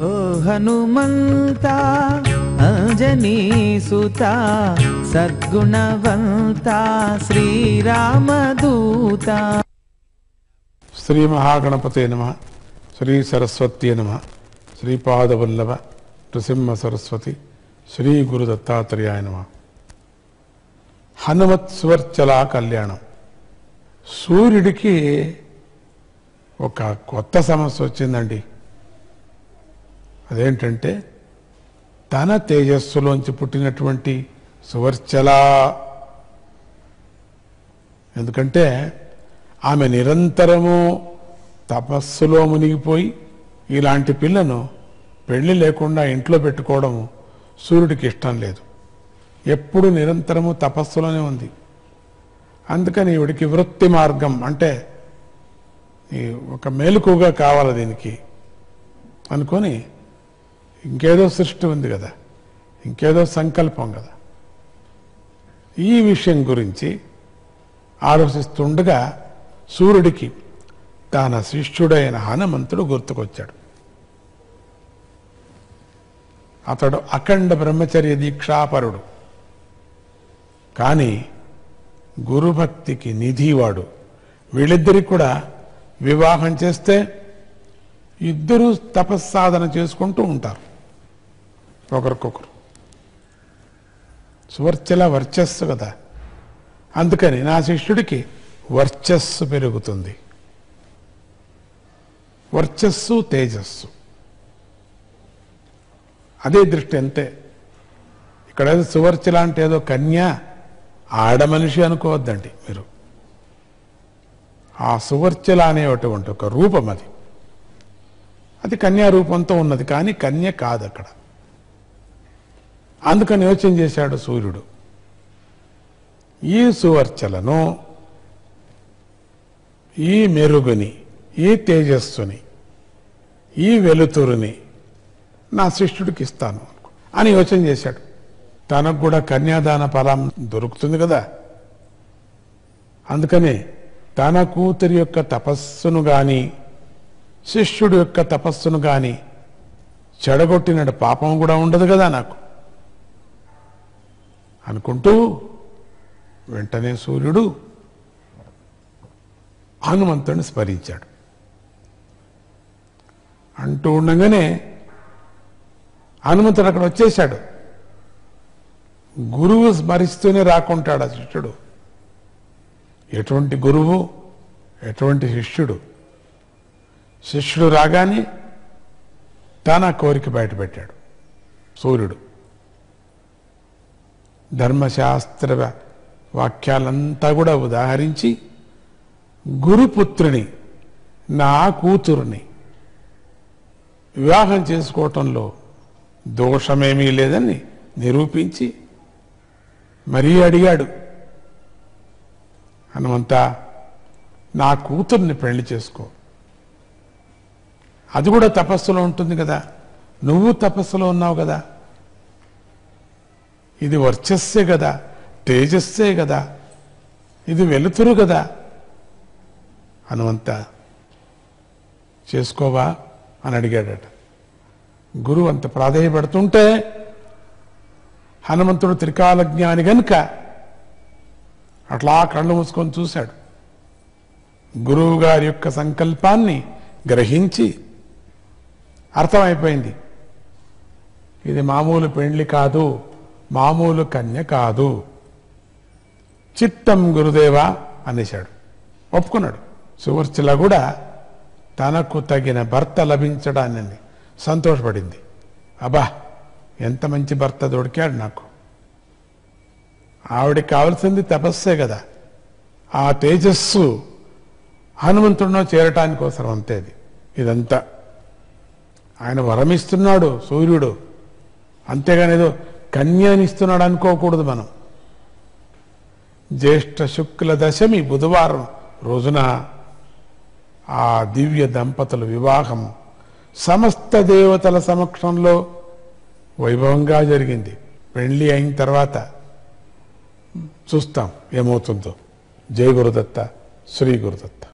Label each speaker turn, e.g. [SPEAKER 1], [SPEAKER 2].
[SPEAKER 1] ఓ హనుమంత అంజనీ సుత సద్గుణవంత శ్రీరామదూత.
[SPEAKER 2] శ్రీ మహాగణపతే నమః. శ్రీ సరస్వత్యే నమః. శ్రీపాదవల్లభ నృసింహ సరస్వతి శ్రీ గురు దత్తాత్రేయాయ నమః. హనుమత్ సువర్చల కళ్యాణం. సూర్యుడికి ఒక కొత్త సమస్య వచ్చిందండి. అదేంటంటే తన తేజస్సులోంచి పుట్టినటువంటి సువర్చల, ఎందుకంటే ఆమె నిరంతరము తపస్సులో మునిగిపోయి ఇలాంటి పిల్లను పెళ్లి లేకుండా ఇంట్లో పెట్టుకోవడం సూర్యుడికి ఇష్టం లేదు. ఎప్పుడు నిరంతరము తపస్సులోనే ఉంది. అందుకని ఈవిడికి వృత్తి మార్గం అంటే ఒక మేలుకుగా కావాలి దీనికి అనుకొని ఇంకేదో సృష్టి ఉంది కదా, ఇంకేదో సంకల్పం కదా, ఈ విషయం గురించి ఆలోచిస్తుండగా సూర్యుడికి తన శిష్యుడైన హనుమంతుడు గుర్తుకొచ్చాడు. అతడు అఖండ బ్రహ్మచర్య దీక్షాపరుడు, కానీ గురుభక్తికి నిధివాడు. వీళ్ళిద్దరికి కూడా వివాహం చేస్తే ఇద్దరూ తపస్సాధన చేసుకుంటూ ఉంటారు ఒకరికొకరు. సువర్చల వర్చస్సు కదా, అందుకని నా శిష్యుడికి వర్చస్సు పెరుగుతుంది. వర్చస్సు తేజస్సు అదే దృష్టి అంతే. ఇక్కడ ఏదో సువర్చల అంటే ఏదో కన్య ఆడమనిషి అనుకోవద్దండి మీరు. ఆ సువర్చల అనేటువంటి ఒక రూపం అది కన్యా రూపంతో ఉన్నది, కానీ కన్య కాదు అక్కడ. అందుకని యోచన చేశాడు సూర్యుడు, ఈ సువర్చలను, ఈ మెరుగుని, ఈ తేజస్సుని, ఈ వెలుతురుని నా శిష్యుడికి ఇస్తాను అని యోచన చేశాడు. తనకు కూడా కన్యాదాన ఫలం దొరుకుతుంది కదా, అందుకని తన కూతురి యొక్క తపస్సును గాని శిష్యుడి యొక్క తపస్సును గాని చెడగొట్టినట్టు పాపం కూడా ఉండదు కదా నాకు అనుకుంటూ వెంటనే సూర్యుడు హనుమంతుడిని స్మరించాడు. అంటూ ఉండగానే హనుమంతుడు అక్కడ వచ్చేశాడు. గురువు స్మరిస్తూనే రాకుంటాడు ఆ శిష్యుడు. ఎటువంటి గురువు, ఎటువంటి శిష్యుడు. శిష్యుడు రాగానే తన కోరిక బయటపెట్టాడు సూర్యుడు. ధర్మశాస్త్ర వాక్యాలంతా కూడా ఉదాహరించి గురుపుత్రుని, నా కూతురుని వివాహం చేసుకోవటంలో దోషమేమీ లేదని నిరూపించి మరీ అడిగాడు. హనుమంత, నా కూతుర్ని పెళ్లి చేసుకో. అది కూడా తపస్సులో ఉంటుంది కదా, నువ్వు తపస్సులో ఉన్నావు కదా, ఇది వర్చస్సే కదా, తేజస్సే కదా, ఇది వెలుతురు కదా. హనుమంత చేసుకోవా అని అడిగాడట. గురువు అంత ప్రాధేయపడుతుంటే హనుమంతుడు త్రికాల జ్ఞాని గనుక అట్లా కళ్ళు మూసుకొని చూశాడు. గురువు గారి యొక్క సంకల్పాన్ని గ్రహించి అర్థమైపోయింది, ఇది మామూలు పెండ్లి కాదు, మామూలు కన్య కాదు. చిత్తం గురుదేవా అనేశాడు, ఒప్పుకున్నాడు. సువర్చల కూడా తనకు తగిన భర్త లభించడాన్ని సంతోషపడింది. అబ్బా, ఎంత మంచి భర్త దొరికాడు నాకు. ఆవిడకి కావలసింది తపస్సే కదా, ఆ తేజస్సు హనుమంతుడిలో చేరటానికి అవసరం అంతే. ఇదంతా ఆయన వరమిస్తున్నాడు సూర్యుడు, అంతేగాని ఏదో కన్యానిస్తున్నాడు అనుకోకూడదు మనం. జ్యేష్ఠ శుక్ల దశమి బుధవారం రోజున ఆ దివ్య దంపతుల వివాహం సమస్త దేవతల సమక్షంలో వైభవంగా జరిగింది. పెళ్లి అయిన తర్వాత చూస్తాం ఏమవుతుందో. జై గురుదత్త, శ్రీ గురుదత్త.